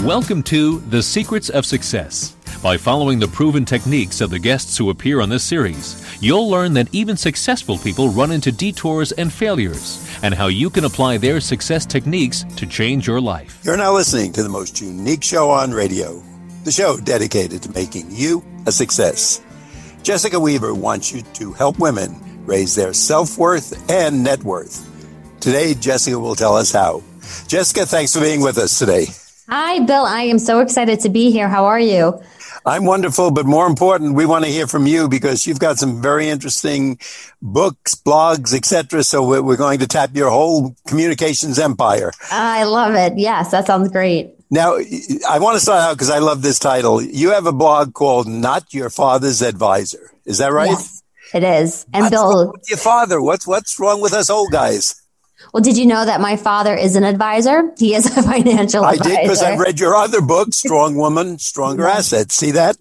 Welcome to The Secrets of Success. By following the proven techniques of the guests who appear on this series, you'll learn that even successful people run into detours and failures, and how you can apply their success techniques to change your life. You're now listening to the most unique show on radio, the show dedicated to making you a success. Jessica Weaver wants you to help women raise their self-worth and net worth. Today, Jessica will tell us how. Jessica, thanks for being with us today. Hi, Bill. I am so excited to be here. How are you? I'm wonderful, but more important, we want to hear from you because you've got some very interesting books, blogs, etc. So we're going to tap your whole communications empire. I love it. Yes, that sounds great. Now, I want to start out because I love this title. You have a blog called Not Your Father's Advisor. Is that right? Yes, it is. And what's Bill, wrong with your father? What's wrong with us old guys? Well, did you know that my father is an advisor? He is a financial advisor. I did because I've read your other book, Strong Woman, Stronger Assets. See that?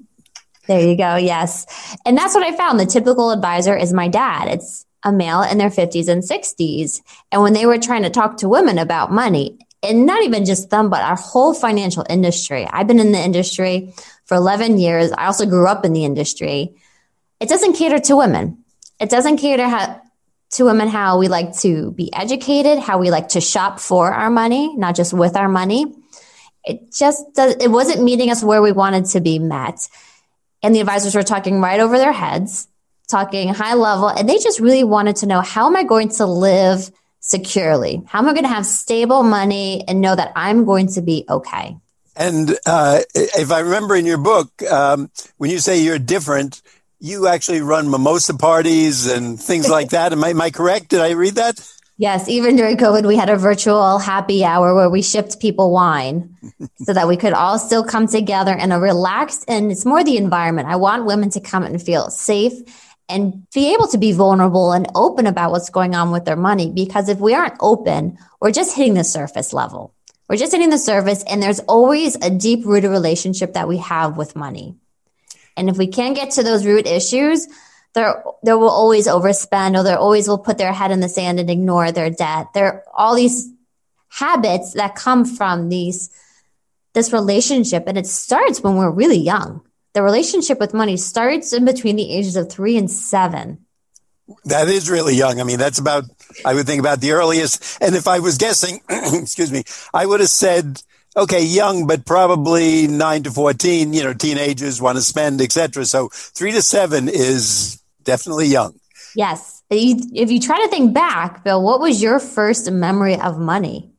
There you go. Yes. And that's what I found. The typical advisor is my dad. It's a male in their 50s and 60s. And when they were trying to talk to women about money, and not even just them, but our whole financial industry. I've been in the industry for 11 years. I also grew up in the industry. It doesn't cater to women. It doesn't cater to women how we like to be educated, how we like to shop for our money, not just with our money. It wasn't meeting us where we wanted to be met. And the advisors were talking right over their heads, talking high level, and they just really wanted to know, how am I going to live securely? How am I going to have stable money and know that I'm going to be okay? And if I remember in your book, when you say you're different, you actually run Mimosa Parties and things like that. Am I correct? Did I read that? Yes. Even during COVID, we had a virtual happy hour where we shipped people wine so that we could all still come together in a relaxed, and it's more the environment. I want women to come and feel safe and be able to be vulnerable and open about what's going on with their money. Because if we aren't open, we're just hitting the surface level. We're just hitting the surface, and there's always a deep-rooted relationship that we have with money. And if we can't get to those root issues, they will always overspend, or they always will put their head in the sand and ignore their debt. There are all these habits that come from this relationship, and it starts when we're really young. The relationship with money starts in between the ages of 3 and 7. That is really young. I mean, I would think about the earliest. And if I was guessing, excuse me, I would have said, okay, young, but probably 9 to 14, teenagers want to spend, etc. So 3 to 7 is definitely young. Yes. If you try to think back, Bill, what was your first memory of money?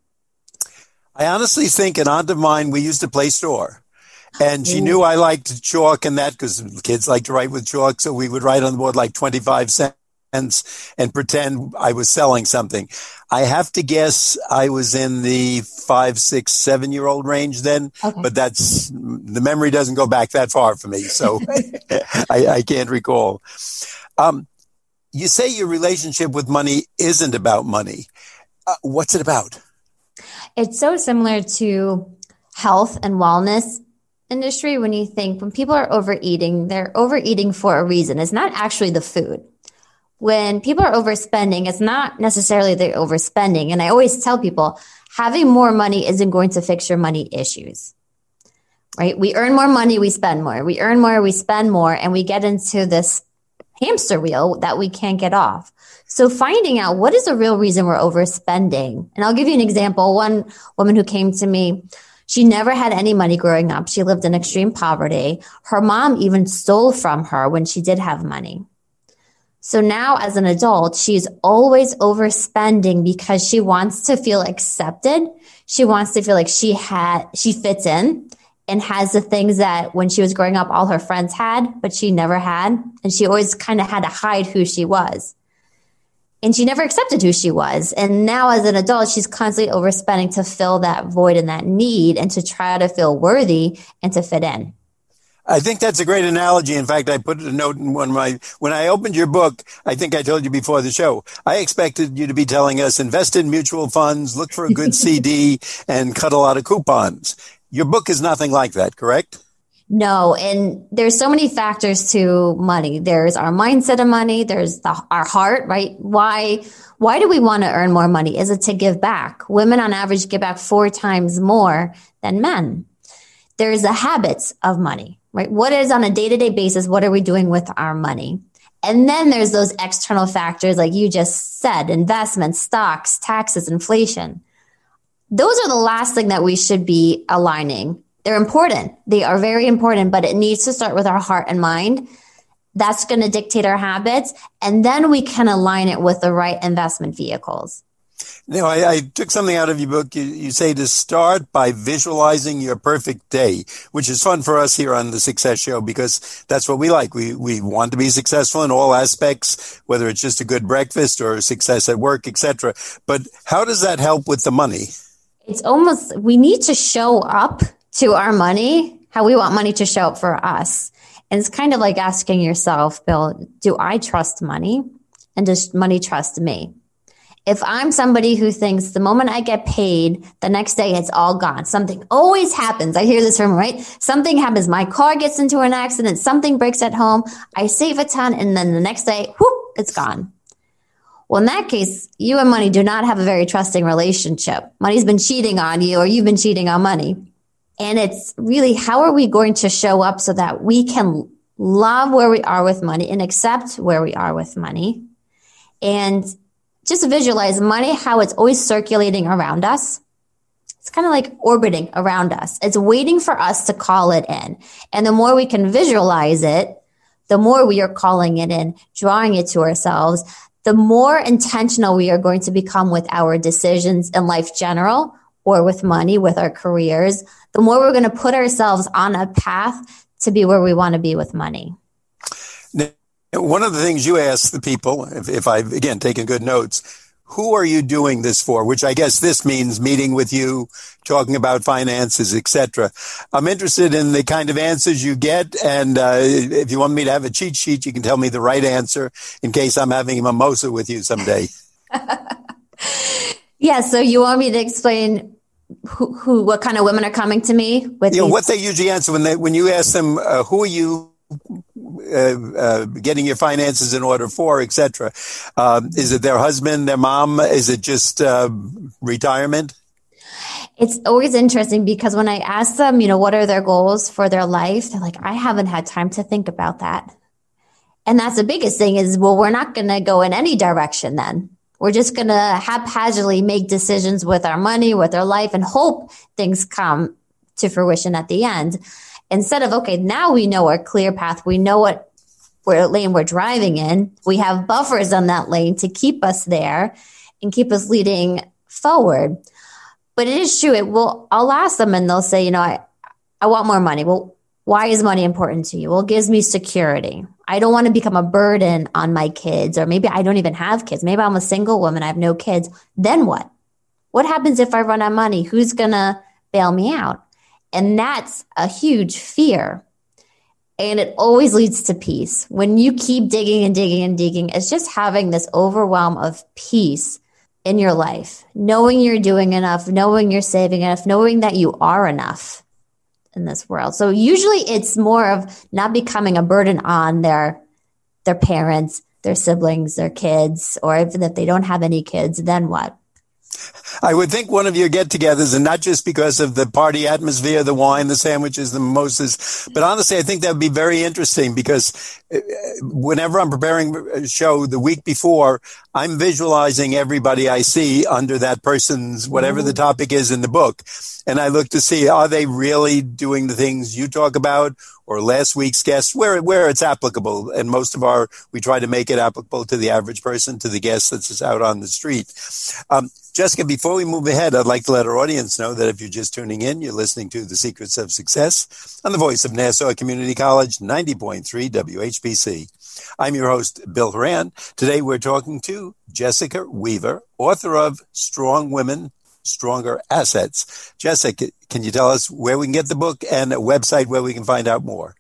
I honestly think an aunt of mine, we used to play store. And she knew I liked chalk and that because kids like to write with chalk. So we would write on the board like 25 cents and pretend I was selling something. I have to guess I was in the 5, 6, 7-year-old range then, okay. But the memory doesn't go back that far for me. So I can't recall. You say your relationship with money isn't about money. What's it about? It's so similar to health and wellness industry. When people are overeating, they're overeating for a reason. It's not actually the food. When people are overspending, it's not necessarily they're overspending. And I always tell people, having more money isn't going to fix your money issues, right? We earn more money, we spend more. We earn more, we spend more, and we get into this hamster wheel that we can't get off. So finding out what is the real reason we're overspending. And I'll give you an example. One woman who came to me, she never had any money growing up. She lived in extreme poverty. Her mom even stole from her when she did have money. So now as an adult, she's always overspending because she wants to feel accepted. She wants to feel like she fits in and has the things that when she was growing up, all her friends had, but she never had. And she always kind of had to hide who she was. And she never accepted who she was. And now as an adult, she's constantly overspending to fill that void and that need and to try to feel worthy and to fit in. I think that's a great analogy. In fact, I put a note in when I opened your book, I think I told you before the show, I expected you to be telling us invest in mutual funds, look for a good CD, and cut a lot of coupons. Your book is nothing like that, correct? No. And there's so many factors to money. There's our mindset of money. There's our heart, right? Why do we want to earn more money? Is it to give back? Women on average give back 4 times more than men. there's the habits of money, right? What is on a day-to-day basis? What are we doing with our money? And then there's those external factors, like you just said, investments, stocks, taxes, inflation. Those are the last thing that we should be aligning. They're important. They are very important, but it needs to start with our heart and mind. That's going to dictate our habits. And then we can align it with the right investment vehicles. Now, I took something out of your book. You say to start by visualizing your perfect day, which is fun for us here on the Success Show because that's what we like. We want to be successful in all aspects, whether it's just a good breakfast or success at work, etc. But how does that help with the money? It's almost, we need to show up to our money, how we want money to show up for us. And it's kind of like asking yourself, Bill, do I trust money? And does money trust me? If I'm somebody who thinks the moment I get paid, the next day it's all gone. Something always happens. I hear this from, right? Something happens. My car gets into an accident. Something breaks at home. I save a ton. And then the next day, whoop, it's gone. Well, in that case, you and money do not have a very trusting relationship. Money's been cheating on you or you've been cheating on money. And it's really, how are we going to show up so that we can love where we are with money and accept where we are with money? And just visualize money, how it's always circulating around us. It's kind of like orbiting around us. It's waiting for us to call it in. And the more we can visualize it, the more we are calling it in, drawing it to ourselves, the more intentional we are going to become with our decisions in life general or with money, with our careers, the more we're going to put ourselves on a path to be where we want to be with money. One of the things you ask the people, if I've, again, taken good notes, who are you doing this for? Which I guess this means meeting with you, talking about finances, etc. I'm interested in the kind of answers you get. And if you want me to have a cheat sheet, you can tell me the right answer in case I'm having a mimosa with you someday. Yeah. So you want me to explain what kind of women are coming to me with? What they usually answer when you ask them, who are you getting your finances in order for, etc. Is it their husband, their mom? Is it just retirement? It's always interesting because when I ask them, what are their goals for their life? They're like, I haven't had time to think about that. And that's the biggest thing is, well, we're not going to go in any direction then. We're just going to haphazardly make decisions with our money, with our life, and hope things come to fruition at the end. Instead of, okay, now we know our clear path. We know what lane we're driving in. We have buffers on that lane to keep us there and keep us leading forward. But it is true. I'll ask them and they'll say, I want more money. Well, why is money important to you? Well, it gives me security. I don't want to become a burden on my kids, or maybe I don't even have kids. Maybe I'm a single woman. I have no kids. Then what? What happens if I run out of money? Who's going to bail me out? And that's a huge fear. And it always leads to peace. When you keep digging and digging and digging, it's just having this overwhelm of peace in your life, knowing you're doing enough, knowing you're saving enough, knowing that you are enough in this world. So usually it's more of not becoming a burden on their parents, their siblings, their kids, or even if they don't have any kids, then what? I would think one of your get-togethers, and not just because of the party atmosphere, the wine, the sandwiches, the mimosas, but honestly, I think that would be very interesting because whenever I'm preparing a show the week before, I'm visualizing everybody I see under that person's, whatever the topic is in the book. And I look to see, are they really doing the things you talk about, or last week's guest, where it's applicable. And we try to make it applicable to the average person, to the guest that's just out on the street. Jessica, before we move ahead, I'd like to let our audience know that if you're just tuning in, you're listening to The Secrets of Success on the voice of Nassau Community College, 90.3 WHPC. I'm your host, Bill Horan. Today we're talking to Jessica Weaver, author of Strong Women, Stronger Assets. Jessica, can you tell us where we can get the book and a website where we can find out more?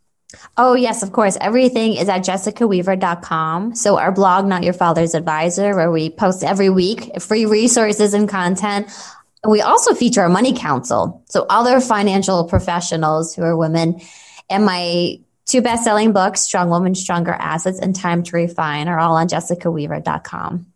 Oh, yes, of course. Everything is at jessicaweaver.com. So our blog, Not Your Father's Advisor, where we post every week free resources and content. And we also feature a money council. So other financial professionals who are women. And my 2 best-selling books, Strong Women, Stronger Assets, and Time to Refine, are all on jessicaweaver.com.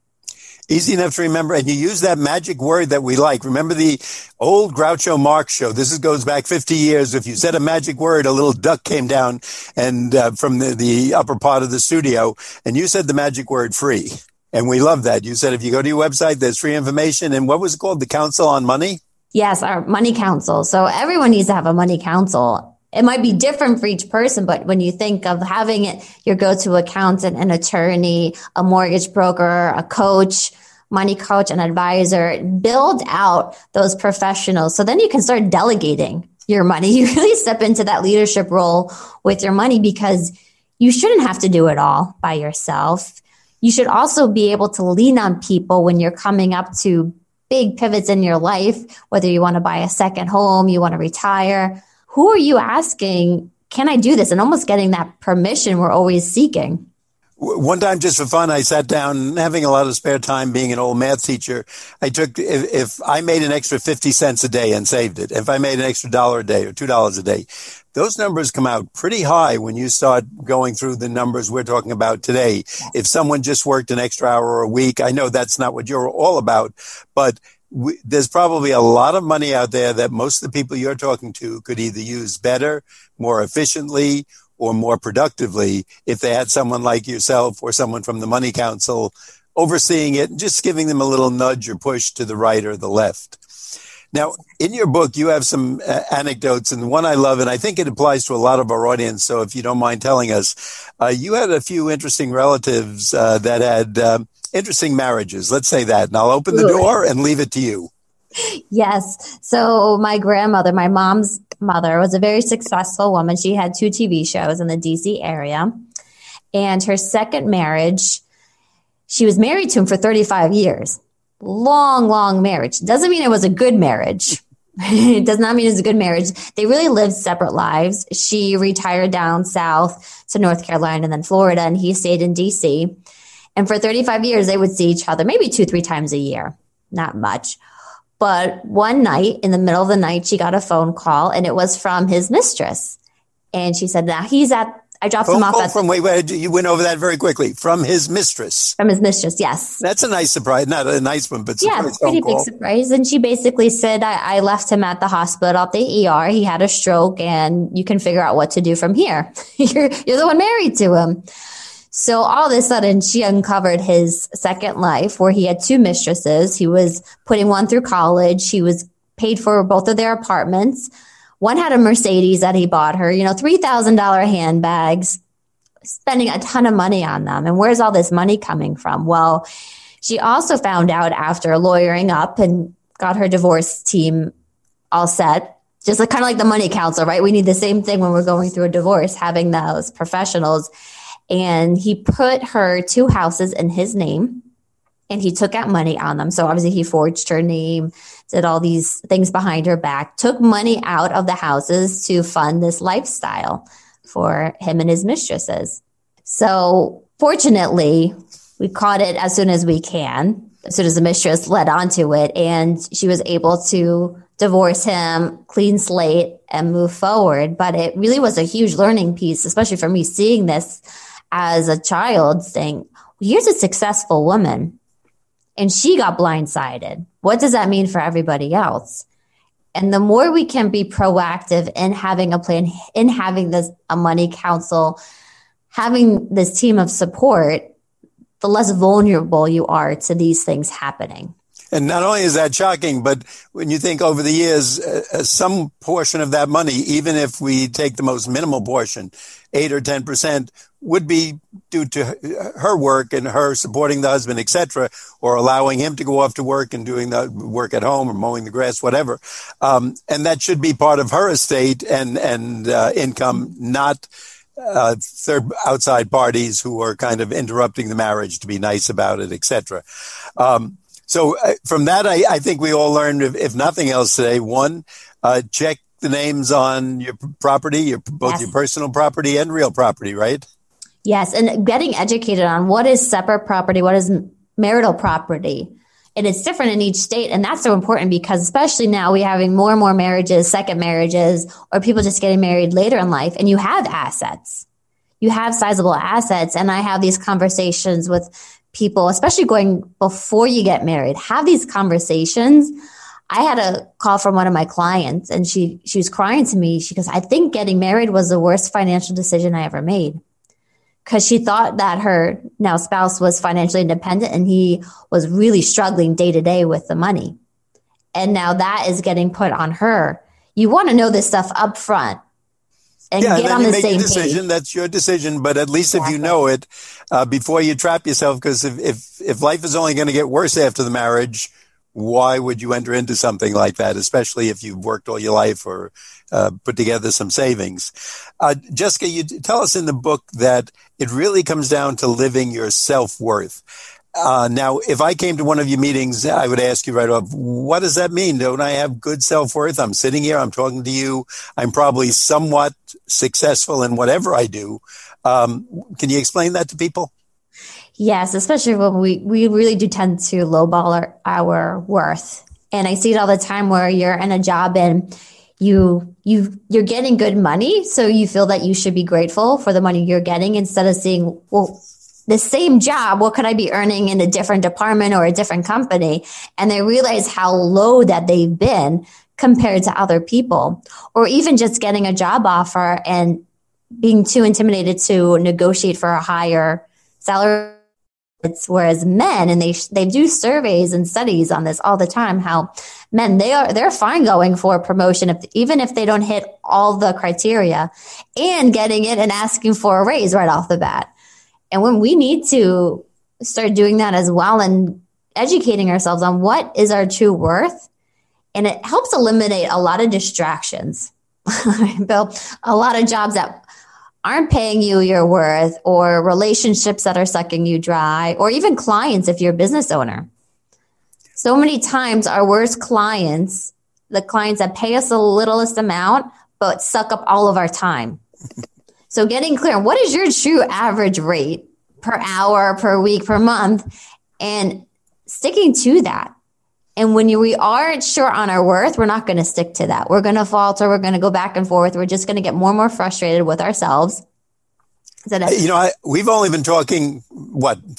Easy enough to remember. And you use that magic word that we like. Remember the old Groucho Marx show? Goes back 50 years. If you said a magic word, a little duck came down and from the upper part of the studio, and you said the magic word free. And we love that. You said if you go to your website, there's free information. And what was it called? The Council on Money? Yes, our money council. So everyone needs to have a money council. It might be different for each person, but when you think of having it, your go-to accountant, an attorney, a mortgage broker, a coach, money coach, an advisor, build out those professionals. So then you can start delegating your money. You really step into that leadership role with your money because you shouldn't have to do it all by yourself. You should also be able to lean on people when you're coming up to big pivots in your life, whether you want to buy a second home, you want to retire. Who are you asking, can I do this? And almost getting that permission we're always seeking. One time, just for fun, I sat down, having a lot of spare time, being an old math teacher. If I made an extra 50 cents a day and saved it, if I made an extra $1 a day or $2 a day, those numbers come out pretty high when you start going through the numbers we're talking about today. If someone just worked an extra hour a week, I know that's not what you're all about, but there's probably a lot of money out there that most of the people you're talking to could either use better, more efficiently, or more productively if they had someone like yourself or someone from the Money Council overseeing it and just giving them a little nudge or push to the right or the left. Now, in your book, you have some anecdotes, and one I love, and I think it applies to a lot of our audience, so if you don't mind telling us, you had a few interesting relatives that had interesting marriages. Let's say that, and I'll open the door and leave it to you. Yes. So my grandmother, my mom's mother, was a very successful woman. She had 2 TV shows in the DC area, and her second marriage, she was married to him for 35 years. Long marriage. Doesn't mean it was a good marriage. It does not mean it's a good marriage. They really lived separate lives. She retired down south to North Carolina and then Florida, and he stayed in DC. And for 35 years, they would see each other maybe 2-3 times a year. Not much. But one night, in the middle of the night, she got a phone call, and it was from his mistress. And she said, I dropped him off at... Wait, you went over that very quickly. From his mistress. From his mistress, yes. That's a nice surprise. Not a nice one, but surprise. Yeah, pretty big surprise. And she basically said, I left him at the hospital, at the ER. He had a stroke, and you can figure out what to do from here. You're the one married to him. So all of a sudden, she uncovered his second life where he had 2 mistresses. He was putting one through college. He was paid for both of their apartments. One had a Mercedes that he bought her, $3,000 handbags, spending a ton of money on them. And where's all this money coming from? Well, she also found out after lawyering up and got her divorce team all set, just kind of like the Money Council, right? We need the same thing when we're going through a divorce, having those professionals. And he put her 2 houses in his name, and he took out money on them. So obviously he forged her name, did all these things behind her back, took money out of the houses to fund this lifestyle for him and his mistresses. So fortunately, we caught it as soon as we can, as soon as the mistress led onto it, and she was able to divorce him, clean slate, and move forward. But it really was a huge learning piece, especially for me seeing this as a child, saying, here's a successful woman, and she got blindsided. What does that mean for everybody else? And the more we can be proactive in having a plan, in having a money council, having this team of support, the less vulnerable you are to these things happening. And not only is that shocking, but when you think over the years, some portion of that money, even if we take the most minimal portion, 8 or 10%, would be due to her work and her supporting the husband, etc., or allowing him to go off to work and doing the work at home or mowing the grass, whatever. And that should be part of her estate and income, not third outside parties who are kind of interrupting the marriage to be nice about it, etc. So from that, I think we all learned, if nothing else today, one, check the names on your property, both your personal property and real property, right? Yes, and getting educated on what is separate property, what is marital property. And it's different in each state. And that's so important because especially now we're having more and more marriages, second marriages, or people just getting married later in life. And you have assets. You have sizable assets. And I have these conversations with people, especially going before you get married, have these conversations. I had a call from one of my clients and she was crying to me. She goes, I think getting married was the worst financial decision I ever made. Because she thought that her now spouse was financially independent and he was really struggling day to day with the money. And now that is getting put on her. You want to know this stuff up front and get on the same decision. page. That's your decision. But at least if you know it before you trap yourself, because if life is only going to get worse after the marriage, why would you enter into something like that, especially if you've worked all your life or put together some savings? Jessica, you tell us in the book that it really comes down to living your self-worth. Now, if I came to one of your meetings, I would ask you right off, what does that mean? Don't I have good self-worth? I'm sitting here, I'm talking to you. I'm probably somewhat successful in whatever I do. Can you explain that to people? Yes, especially when we really do tend to lowball our worth. And I see it all the time where you're in a job and you're getting good money. So you feel that you should be grateful for the money you're getting instead of seeing, well, the same job, what could I be earning in a different department or a different company? And they realize how low that they've been compared to other people, or even just getting a job offer and being too intimidated to negotiate for a higher salary. Whereas men, and they do surveys and studies on this all the time, how men, they're fine going for a promotion even if they don't hit all the criteria and getting it and asking for a raise right off the bat. And when we need to start doing that as well and educating ourselves on what is our true worth, and it helps eliminate a lot of distractions. Bill, a lot of jobs that aren't paying you your worth, or relationships that are sucking you dry, or even clients if you're a business owner. So many times our worst clients, the clients that pay us the littlest amount, but suck up all of our time. So getting clear, what is your true average rate per hour, per week, per month, and sticking to that. And when we aren't sure on our worth, we're not going to stick to that. We're going to falter. We're going to go back and forth. We're just going to get more and more frustrated with ourselves. We've only been talking,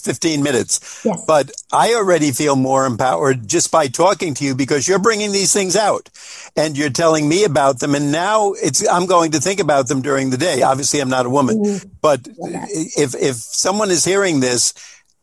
15 minutes? Yes. But I already feel more empowered just by talking to you because you're bringing these things out and you're telling me about them. And now I'm going to think about them during the day. Obviously, I'm not a woman, but if someone is hearing this,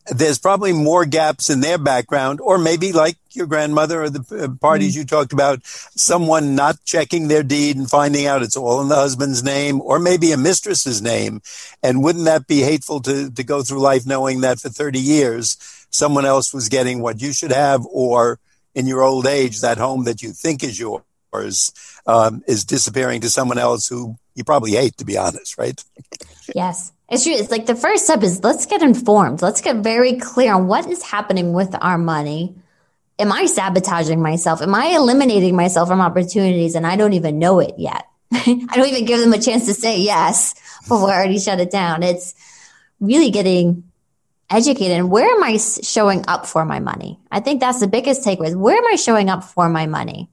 there's probably more gaps in their background, or maybe like your grandmother or the parties you talked about, someone not checking their deed and finding out it's all in the husband's name, or maybe a mistress's name. And wouldn't that be hateful to go through life knowing that for 30 years, someone else was getting what you should have, or in your old age, that home that you think is yours is disappearing to someone else who you probably hate, to be honest, right? Yes. It's true. It's like the first step is let's get informed. Let's get very clear on what is happening with our money. Am I sabotaging myself? Am I eliminating myself from opportunities and I don't even know it yet? I don't even give them a chance to say yes before I already shut it down. It's really getting educated. And where am I showing up for my money? I think that's the biggest takeaway. Where am I showing up for my money?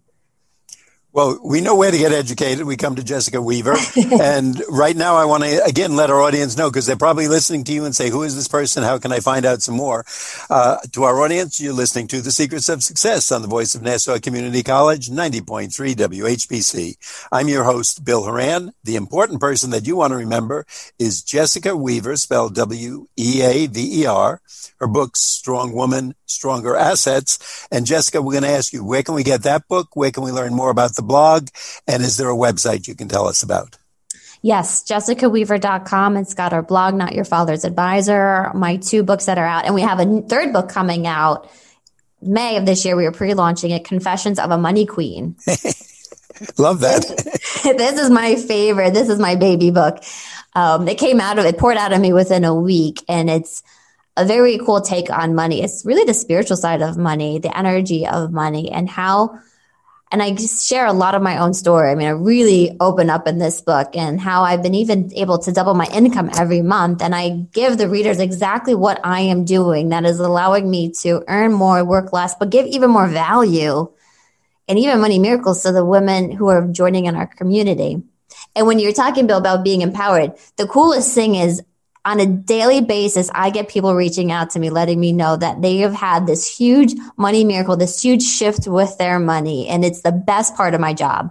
Well, we know where to get educated. We come to Jessica Weaver. And right now I want to, again, let our audience know, because they're probably listening to you and say, who is this person? How can I find out some more? To our audience, you're listening to The Secrets of Success on the Voice of Nassau Community College, 90.3 WHPC. I'm your host, Bill Horan. The important person that you want to remember is Jessica Weaver, spelled W-E-A-V-E-R. Her book, Strong Woman, Stronger Assets. And Jessica, we're going to ask you, where can we get that book? Where can we learn more about the blog? And is there a website you can tell us about? Yes, jessicaweaver.com. It's got our blog, Not Your Father's Advisor, my 2 books that are out. And we have a 3rd book coming out May of this year. We are pre-launching it, Confessions of a Money Queen. Love that. This is my favorite. This is my baby book. It poured out of me within a week, and it's a very cool take on money. It's really the spiritual side of money, the energy of money, and I just share a lot of my own story. I mean, I really open up in this book and how I've been even able to double my income every month. And I give the readers exactly what I am doing that is allowing me to earn more, work less, but give even more value and even money miracles to the women who are joining in our community. And when you're talking, Bill, about being empowered, the coolest thing is on a daily basis, I get people reaching out to me, letting me know that they have had this huge money miracle, this huge shift with their money. And it's the best part of my job.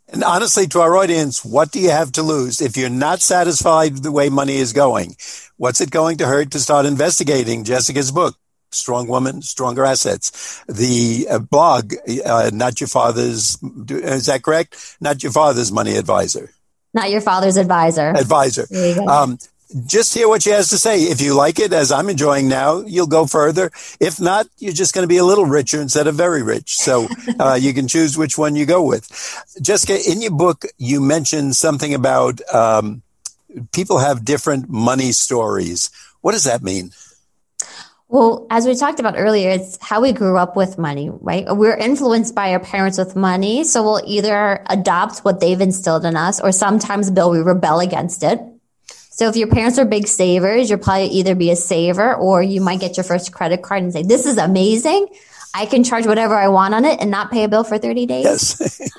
And honestly, to our audience, what do you have to lose? If you're not satisfied with the way money is going, what's it going to hurt to start investigating Jessica's book, Strong Woman, Stronger Assets? The blog, Not Your Father's, is that correct? Not Your Father's Money Advisor. Not Your Father's Advisor. There you go. Just hear what she has to say. If you like it, as I'm enjoying now, you'll go further. If not, you're just going to be a little richer instead of very rich. So you can choose which one you go with. Jessica, in your book, you mentioned something about people have different money stories. What does that mean? Well, as we talked about earlier, it's how we grew up with money, right? We're influenced by our parents with money. So we'll either adopt what they've instilled in us, or sometimes, Bill, we rebel against it. So if your parents are big savers, you'll probably either be a saver, or you might get your first credit card and say, this is amazing. I can charge whatever I want on it and not pay a bill for 30 days. Yes.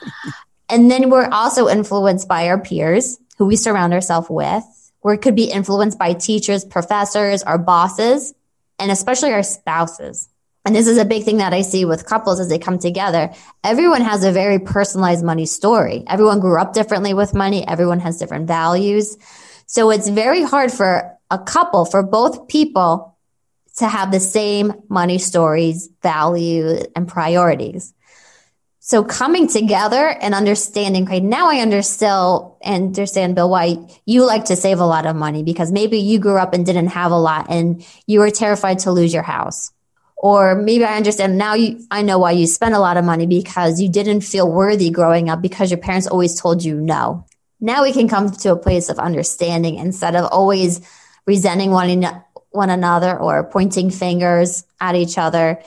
And then we're also influenced by our peers who we surround ourselves with, or it could be influenced by teachers, professors, our bosses, and especially our spouses. And this is a big thing that I see with couples as they come together. Everyone has a very personalized money story. Everyone grew up differently with money. Everyone has different values. So it's very hard for a couple, for both people, to have the same money stories, value, and priorities. So coming together and understanding, okay, now I understand, Bill, why you like to save a lot of money, because maybe you grew up and didn't have a lot and you were terrified to lose your house. Or maybe I understand now I know why you spend a lot of money, because you didn't feel worthy growing up because your parents always told you no. Now we can come to a place of understanding instead of always resenting one another or pointing fingers at each other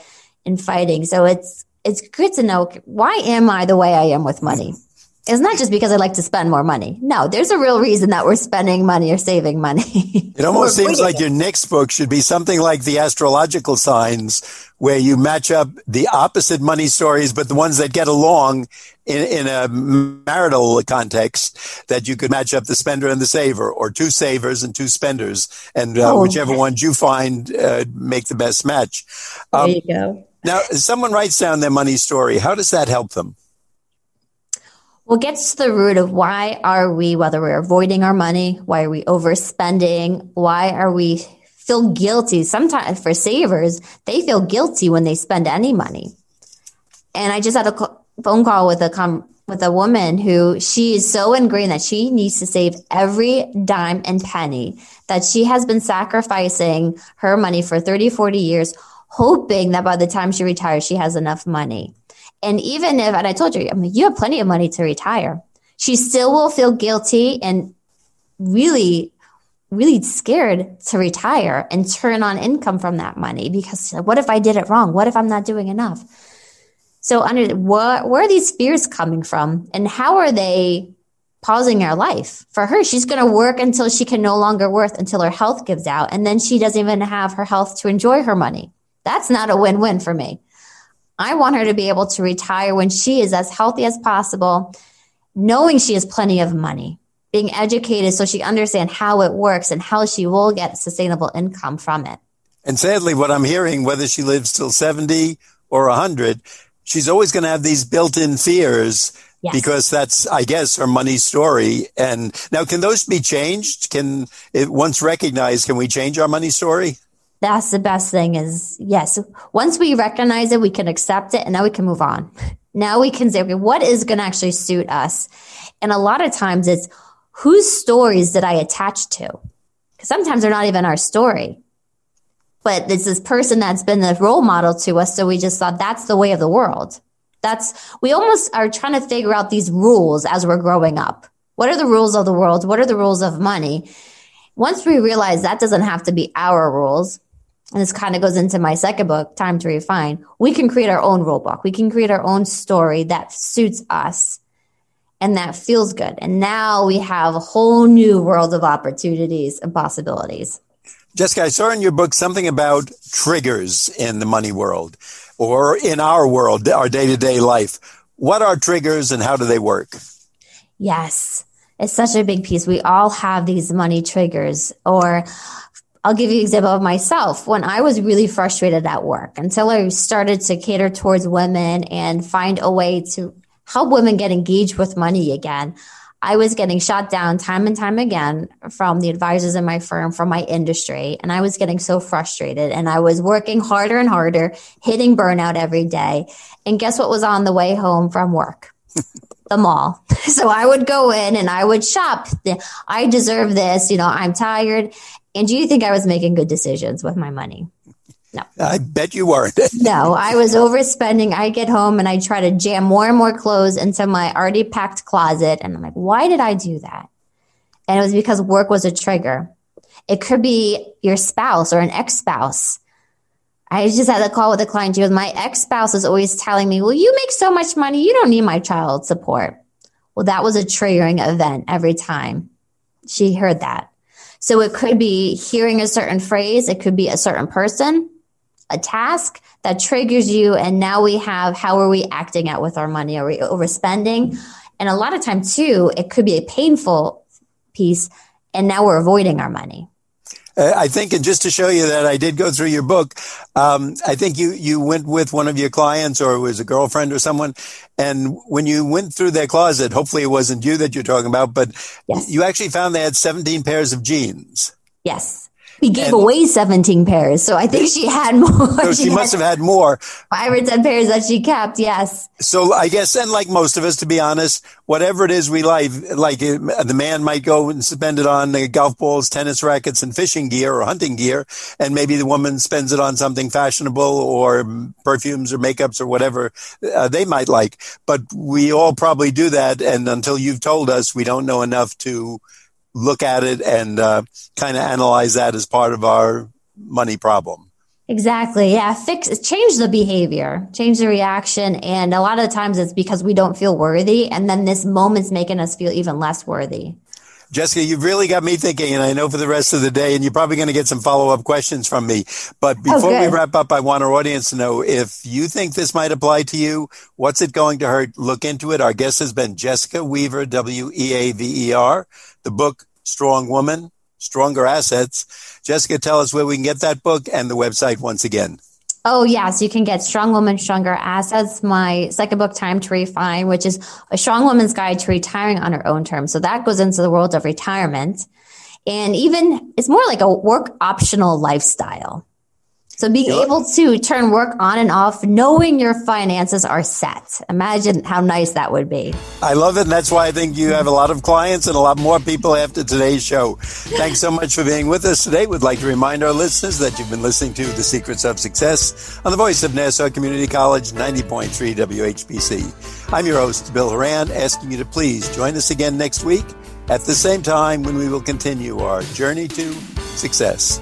and fighting. So it's good to know, why am I the way I am with money? It's not just because I like to spend more money. No, there's a real reason that we're spending money or saving money. It almost seems like your next book should be something like the astrological signs, where you match up the opposite money stories, but the ones that get along in a marital context, that you could match up the spender and the saver, or two savers and two spenders, and whichever ones you find make the best match. There you go. Now, if someone writes down their money story, how does that help them? Well, it gets to the root of why are we, whether we're avoiding our money, why are we overspending, why are we feel guilty? Sometimes for savers, they feel guilty when they spend any money. And I just had a phone call with a woman who she is so ingrained that she needs to save every dime and penny, that she has been sacrificing her money for 30, 40 years, hoping that by the time she retires, she has enough money. And even if, and I told her, you have plenty of money to retire, she still will feel guilty and really, really scared to retire and turn on income from that money, because what if I did it wrong? What if I'm not doing enough? So where are these fears coming from, and how are they pausing her life? For her, she's going to work until she can no longer work, until her health gives out. And then she doesn't even have her health to enjoy her money. That's not a win-win for me. I want her to be able to retire when she is as healthy as possible, knowing she has plenty of money, being educated so she understands how it works and how she will get sustainable income from it. And sadly, what I'm hearing, whether she lives till 70 or 100, she's always going to have these built-in fears. Yes. Because that's, I guess, her money story. And now, can those be changed? Once recognized, can we change our money story? That's the best thing is, yes, once we recognize it, we can accept it, and now we can move on. Now we can say, okay, what is going to actually suit us? And a lot of times it's, whose stories did I attach to? Because sometimes they're not even our story. But it's this person that's been the role model to us, so we just thought that's the way of the world. We almost are trying to figure out these rules as we're growing up. What are the rules of the world? What are the rules of money? Once we realize that doesn't have to be our rules, and this kind of goes into my second book, Time to Refine, we can create our own rule book. We can create our own story that suits us and that feels good. And now we have a whole new world of opportunities and possibilities. Jessica, I saw in your book something about triggers in the money world, or in our world, our day-to-day life. What are triggers and how do they work? Yes. It's such a big piece. We all have these money triggers. Or I'll give you an example of myself. When I was really frustrated at work, until I started to cater towards women and find a way to help women get engaged with money again, I was getting shot down time and time again from the advisors in my firm, from my industry. And I was getting so frustrated, and I was working harder and harder, hitting burnout every day. And guess what was on the way home from work? The mall. So I would go in and I would shop. I deserve this. I'm tired. And do you think I was making good decisions with my money? No. I bet you weren't. No, I was overspending. I get home and I try to jam more and more clothes into my already packed closet. And I'm like, why did I do that? And it was because work was a trigger. It could be your spouse or an ex-spouse. I just had a call with a client. She goes, my ex-spouse is always telling me, well, you make so much money, you don't need my child support. Well, that was a triggering event every time she heard that. So it could be hearing a certain phrase. It could be a certain person, a task that triggers you. And now we have, how are we acting out with our money? Are we overspending? And a lot of time too, it could be a painful piece. And now we're avoiding our money. I think, and just to show you that I did go through your book, I think you went with one of your clients, or it was a girlfriend or someone, and when you went through their closet, hopefully it wasn't you that you're talking about, but yes, you actually found they had 17 pairs of jeans. Yes. We gave away 17 pairs, so I think she had more. So she must have had more. 5 or 10 pairs that she kept, yes. So I guess, and like most of us, to be honest, whatever it is we like the man might go and spend it on golf balls, tennis rackets, and fishing gear or hunting gear, and maybe the woman spends it on something fashionable or perfumes or makeups or whatever they might like. But we all probably do that, and until you've told us, we don't know enough to look at it and kind of analyze that as part of our money problem. Exactly. Yeah. Change the behavior, change the reaction. And a lot of the times it's because we don't feel worthy. And then this moment's making us feel even less worthy. Jessica, you've really got me thinking, and I know for the rest of the day, and you're probably going to get some follow-up questions from me. But before we wrap up, I want our audience to know, if you think this might apply to you, what's it going to hurt? Look into it. Our guest has been Jessica Weaver, Weaver. The book, Strong Woman, Stronger Assets. Jessica, tell us where we can get that book and the website once again. Oh, yes. You can get Strong Woman, Stronger Assets, my second book, Time to Refine, which is a strong woman's guide to retiring on her own terms. So that goes into the world of retirement. And even it's more like a work optional lifestyle. So being able to turn work on and off, knowing your finances are set. Imagine how nice that would be. I love it. And that's why I think you have a lot of clients and a lot more people after today's show. Thanks so much for being with us today. We'd like to remind our listeners that you've been listening to The Secrets of Success on the voice of Nassau Community College, 90.3 WHPC. I'm your host, Bill Horan, asking you to please join us again next week at the same time when we will continue our journey to success.